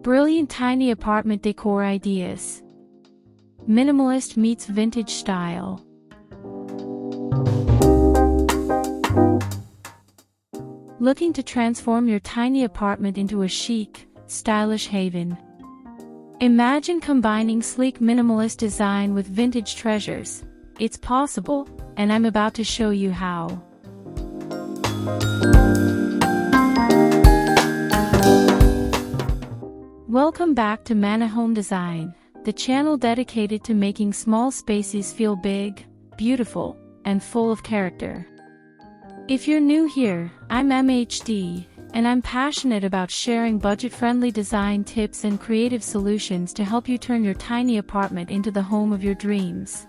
Brilliant tiny apartment decor ideas. Minimalist meets vintage style. Looking to transform your tiny apartment into a chic, stylish haven? Imagine combining sleek minimalist design with vintage treasures. It's possible, and I'm about to show you how. Welcome back to MannaHomeDesign, the channel dedicated to making small spaces feel big, beautiful, and full of character. If you're new here, I'm MHD, and I'm passionate about sharing budget-friendly design tips and creative solutions to help you turn your tiny apartment into the home of your dreams.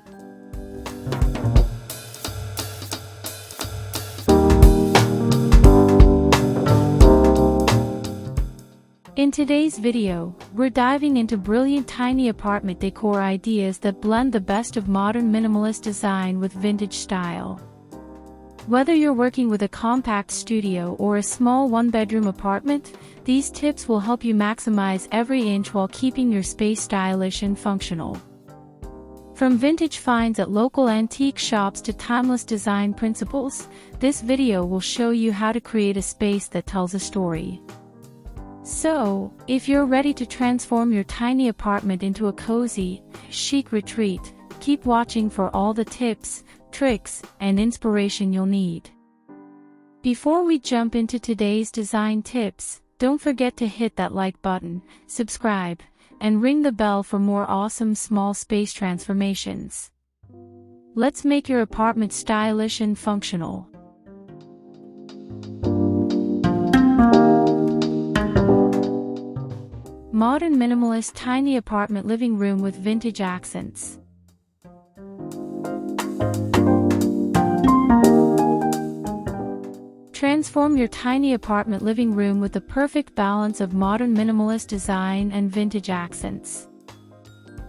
In today's video, we're diving into brilliant tiny apartment decor ideas that blend the best of modern minimalist design with vintage style. Whether you're working with a compact studio or a small one-bedroom apartment, these tips will help you maximize every inch while keeping your space stylish and functional. From vintage finds at local antique shops to timeless design principles, this video will show you how to create a space that tells a story. So, if you're ready to transform your tiny apartment into a cozy, chic retreat, keep watching for all the tips, tricks, and inspiration you'll need. Before we jump into today's design tips, don't forget to hit that like button, subscribe, and ring the bell for more awesome small space transformations. Let's make your apartment stylish and functional. Modern minimalist tiny apartment living room with vintage accents. Transform your tiny apartment living room with the perfect balance of modern minimalist design and vintage accents.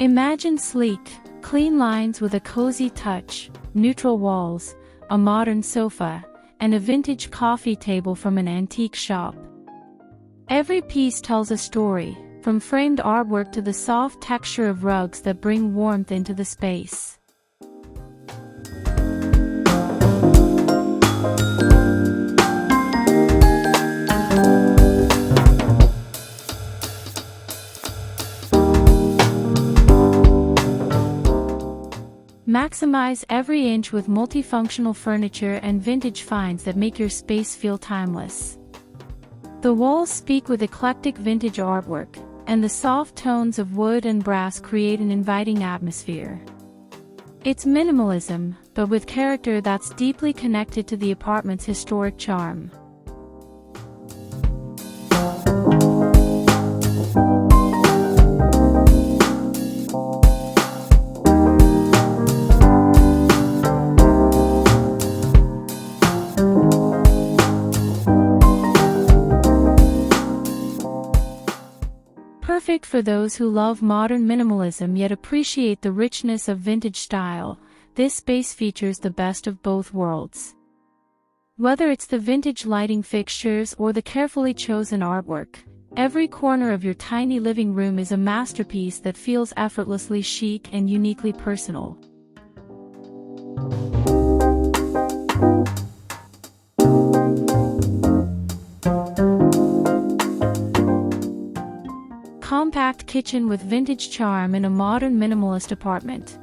Imagine sleek, clean lines with a cozy touch, neutral walls, a modern sofa, and a vintage coffee table from an antique shop. Every piece tells a story, from framed artwork to the soft texture of rugs that bring warmth into the space. Maximize every inch with multifunctional furniture and vintage finds that make your space feel timeless. The walls speak with eclectic vintage artwork, and the soft tones of wood and brass create an inviting atmosphere. It's minimalism, but with character that's deeply connected to the apartment's historic charm. Perfect for those who love modern minimalism yet appreciate the richness of vintage style, this space features the best of both worlds. Whether it's the vintage lighting fixtures or the carefully chosen artwork, every corner of your tiny living room is a masterpiece that feels effortlessly chic and uniquely personal. Compact kitchen with vintage charm in a modern minimalist apartment.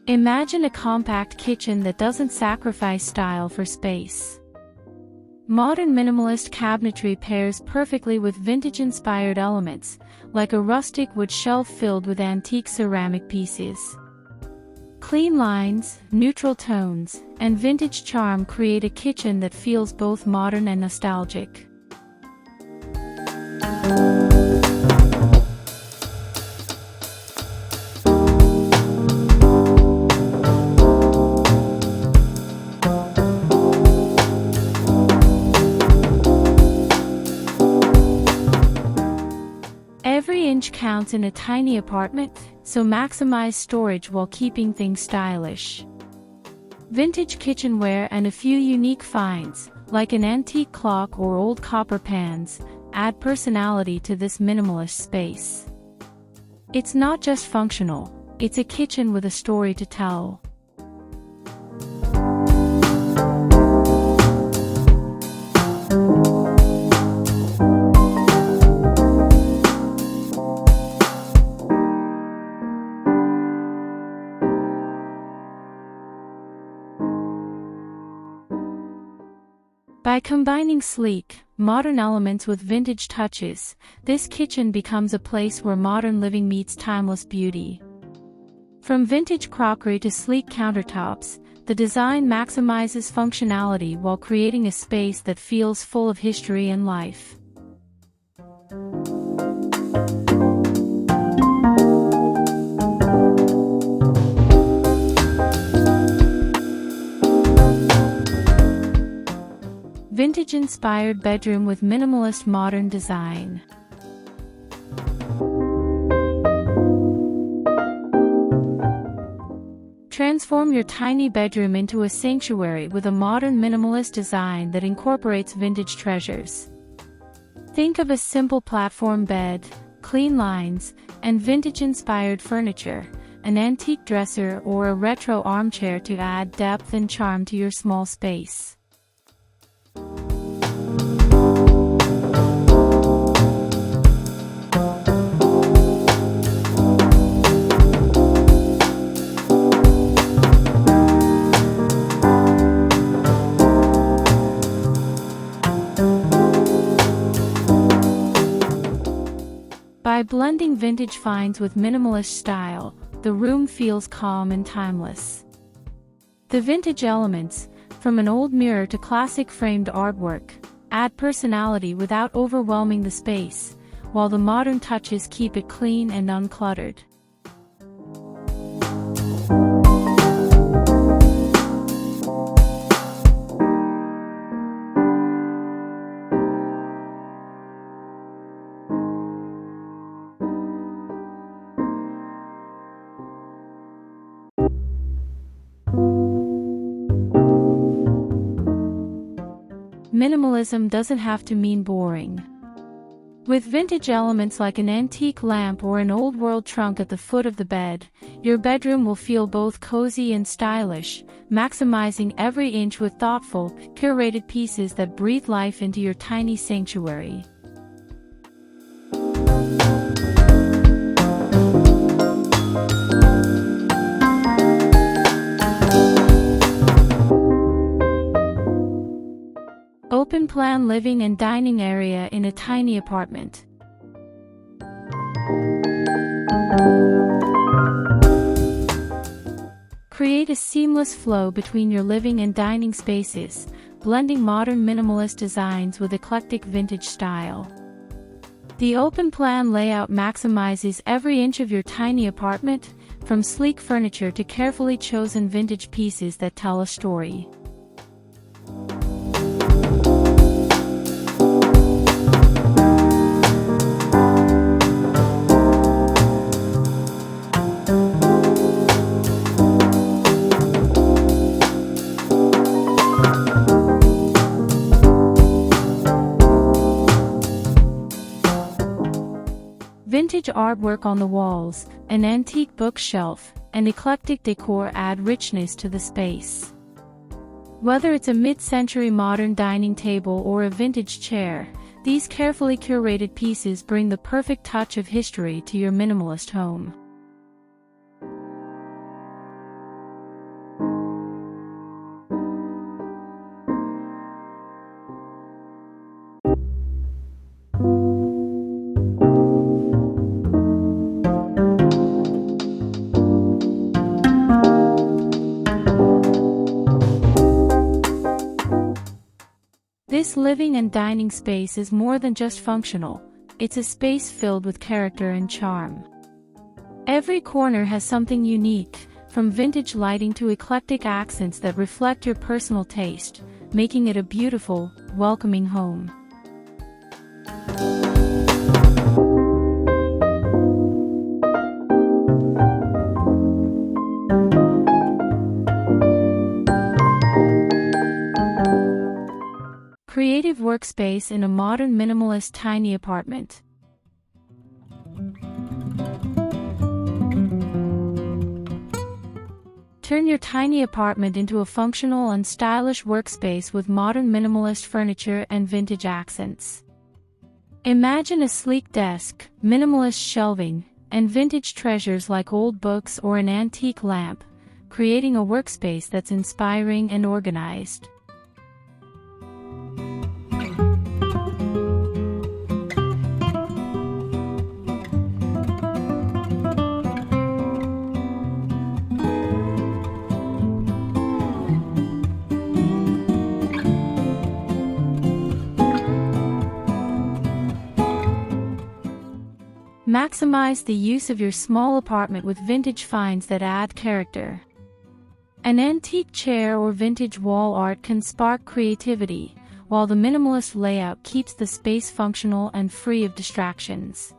Imagine a compact kitchen that doesn't sacrifice style for space. Modern minimalist cabinetry pairs perfectly with vintage-inspired elements, like a rustic wood shelf filled with antique ceramic pieces. Clean lines, neutral tones, and vintage charm create a kitchen that feels both modern and nostalgic. Every inch counts in a tiny apartment, so maximize storage while keeping things stylish. Vintage kitchenware and a few unique finds, like an antique clock or old copper pans, add personality to this minimalist space. It's not just functional, it's a kitchen with a story to tell. By combining sleek, modern elements with vintage touches, this kitchen becomes a place where modern living meets timeless beauty. From vintage crockery to sleek countertops, the design maximizes functionality while creating a space that feels full of history and life. Vintage-inspired bedroom with minimalist modern design. Transform your tiny bedroom into a sanctuary with a modern minimalist design that incorporates vintage treasures. Think of a simple platform bed, clean lines, and vintage-inspired furniture, an antique dresser or a retro armchair to add depth and charm to your small space. By blending vintage finds with minimalist style, the room feels calm and timeless. The vintage elements, from an old mirror to classic framed artwork, add personality without overwhelming the space, while the modern touches keep it clean and uncluttered. Minimalism doesn't have to mean boring. With vintage elements like an antique lamp or an old-world trunk at the foot of the bed, your bedroom will feel both cozy and stylish, maximizing every inch with thoughtful, curated pieces that breathe life into your tiny sanctuary. Open-plan living and dining area in a tiny apartment. Create a seamless flow between your living and dining spaces, blending modern minimalist designs with eclectic vintage style. The open-plan layout maximizes every inch of your tiny apartment, from sleek furniture to carefully chosen vintage pieces that tell a story. Vintage artwork on the walls, an antique bookshelf, and eclectic decor add richness to the space. Whether it's a mid-century modern dining table or a vintage chair, these carefully curated pieces bring the perfect touch of history to your minimalist home. This living and dining space is more than just functional, it's a space filled with character and charm. Every corner has something unique, from vintage lighting to eclectic accents that reflect your personal taste, making it a beautiful, welcoming home. Creative workspace in a modern minimalist tiny apartment. Turn your tiny apartment into a functional and stylish workspace with modern minimalist furniture and vintage accents. Imagine a sleek desk, minimalist shelving, and vintage treasures like old books or an antique lamp, creating a workspace that's inspiring and organized. Maximize the use of your small apartment with vintage finds that add character. An antique chair or vintage wall art can spark creativity, while the minimalist layout keeps the space functional and free of distractions.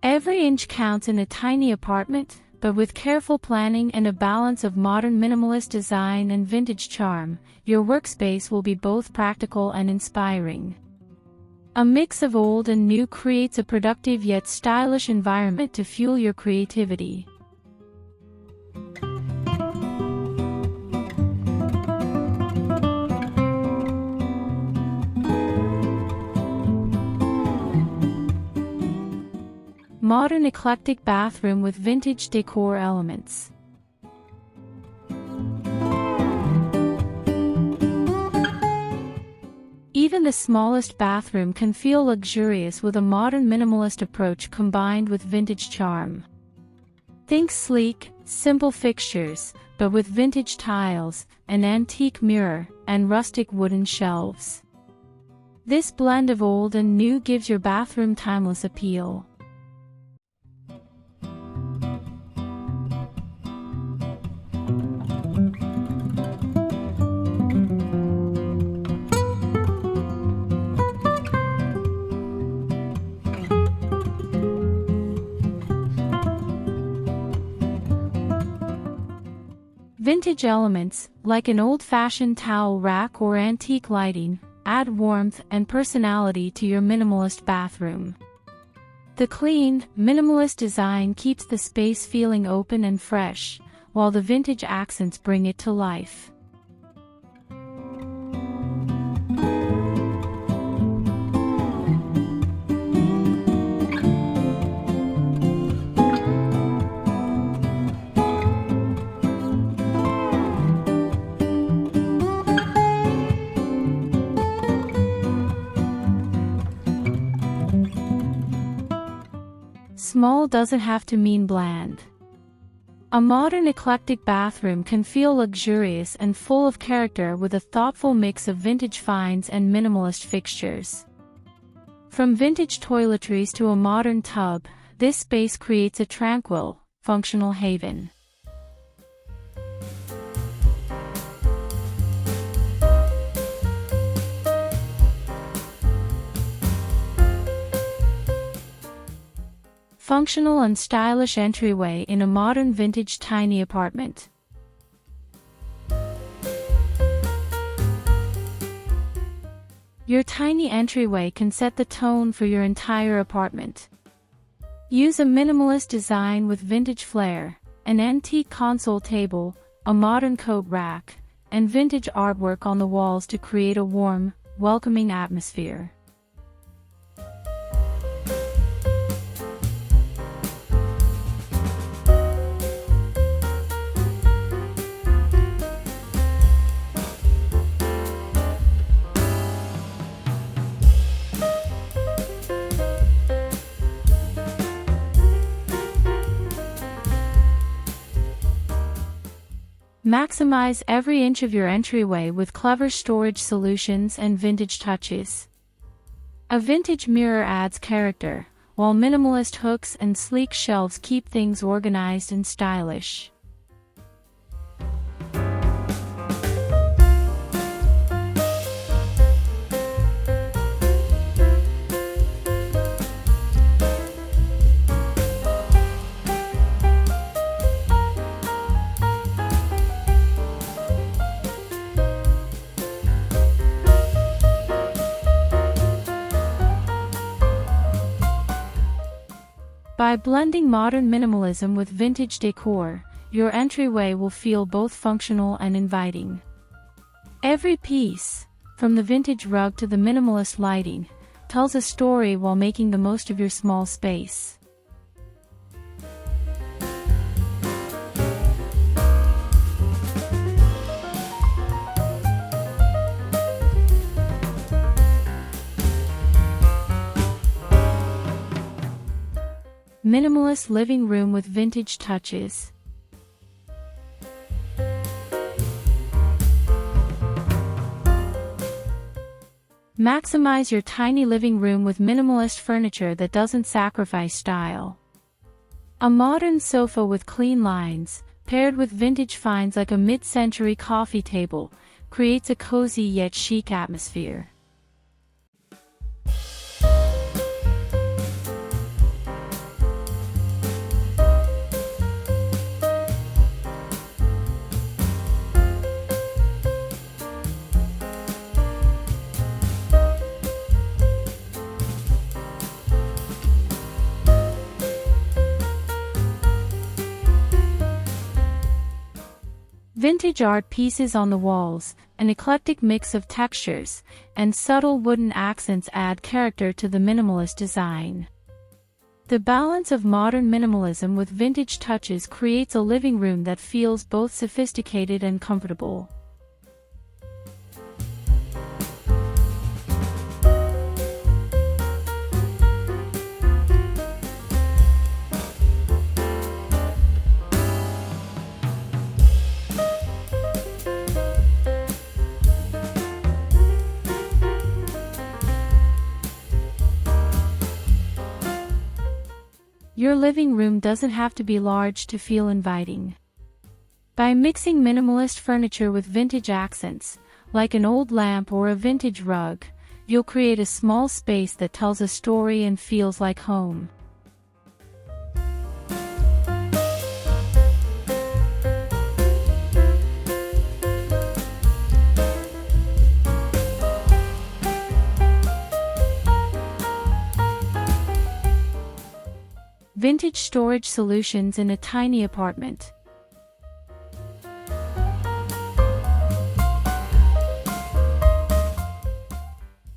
Every inch counts in a tiny apartment, but with careful planning and a balance of modern minimalist design and vintage charm, your workspace will be both practical and inspiring. A mix of old and new creates a productive yet stylish environment to fuel your creativity. Modern eclectic bathroom with vintage decor elements. Even the smallest bathroom can feel luxurious with a modern minimalist approach combined with vintage charm. Think sleek, simple fixtures, but with vintage tiles, an antique mirror, and rustic wooden shelves. This blend of old and new gives your bathroom timeless appeal. Vintage elements, like an old-fashioned towel rack or antique lighting, add warmth and personality to your minimalist bathroom. The clean, minimalist design keeps the space feeling open and fresh, while the vintage accents bring it to life. Small doesn't have to mean bland. A modern eclectic bathroom can feel luxurious and full of character with a thoughtful mix of vintage finds and minimalist fixtures. From vintage toiletries to a modern tub, this space creates a tranquil, functional haven. Functional and stylish entryway in a modern vintage tiny apartment. Your tiny entryway can set the tone for your entire apartment. Use a minimalist design with vintage flair, an antique console table, a modern coat rack, and vintage artwork on the walls to create a warm, welcoming atmosphere. Maximize every inch of your entryway with clever storage solutions and vintage touches. A vintage mirror adds character, while minimalist hooks and sleek shelves keep things organized and stylish. By blending modern minimalism with vintage decor, your entryway will feel both functional and inviting. Every piece, from the vintage rug to the minimalist lighting, tells a story while making the most of your small space. Minimalist living room with vintage touches. Maximize your tiny living room with minimalist furniture that doesn't sacrifice style. A modern sofa with clean lines, paired with vintage finds like a mid-century coffee table, creates a cozy yet chic atmosphere. Vintage art pieces on the walls, an eclectic mix of textures, and subtle wooden accents add character to the minimalist design. The balance of modern minimalism with vintage touches creates a living room that feels both sophisticated and comfortable. Your living room doesn't have to be large to feel inviting. By mixing minimalist furniture with vintage accents, like an old lamp or a vintage rug, you'll create a small space that tells a story and feels like home. Vintage storage solutions in a tiny apartment.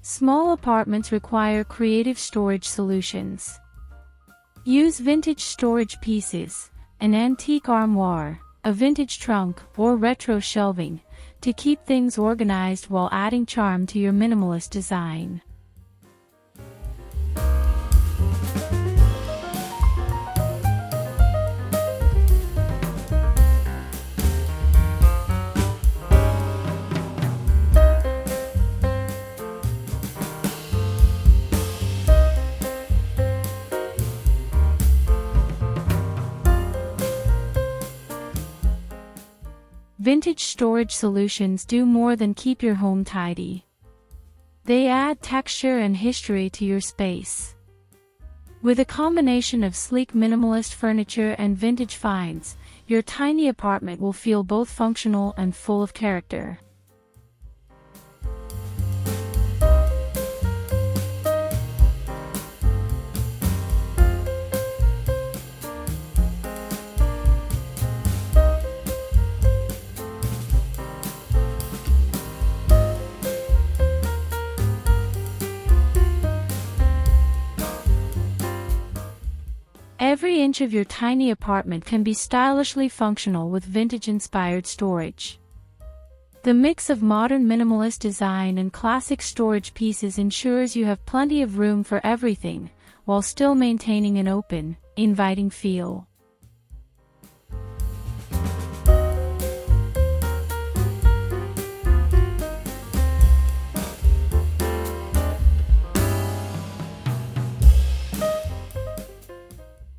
Small apartments require creative storage solutions. Use vintage storage pieces, an antique armoire, a vintage trunk, or retro shelving, to keep things organized while adding charm to your minimalist design. Vintage storage solutions do more than keep your home tidy. They add texture and history to your space. With a combination of sleek minimalist furniture and vintage finds, your tiny apartment will feel both functional and full of character. Every inch of your tiny apartment can be stylishly functional with vintage-inspired storage. The mix of modern minimalist design and classic storage pieces ensures you have plenty of room for everything, while still maintaining an open, inviting feel.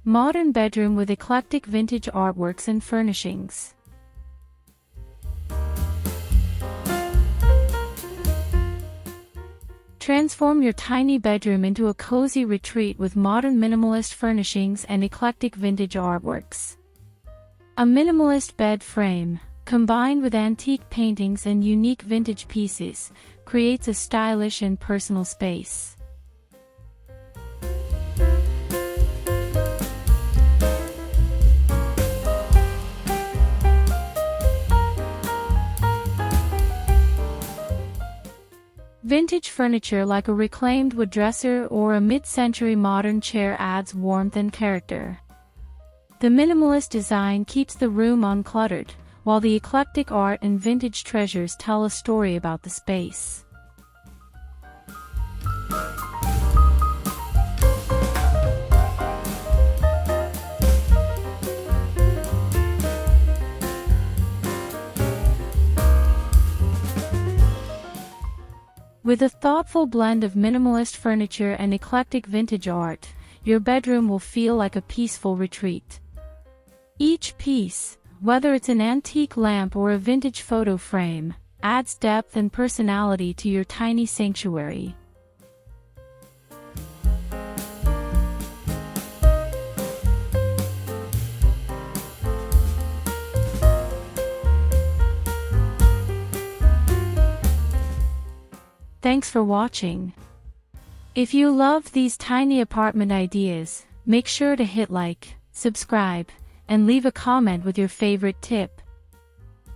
Modern bedroom with eclectic vintage artworks and furnishings. Transform your tiny bedroom into a cozy retreat with modern minimalist furnishings and eclectic vintage artworks. A minimalist bed frame, combined with antique paintings and unique vintage pieces, creates a stylish and personal space. Vintage furniture like a reclaimed wood dresser or a mid-century modern chair adds warmth and character. The minimalist design keeps the room uncluttered, while the eclectic art and vintage treasures tell a story about the space. With a thoughtful blend of minimalist furniture and eclectic vintage art, your bedroom will feel like a peaceful retreat. Each piece, whether it's an antique lamp or a vintage photo frame, adds depth and personality to your tiny sanctuary. Thanks for watching. If you love these tiny apartment ideas, make sure to hit like, subscribe, and leave a comment with your favorite tip.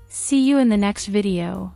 See you in the next video.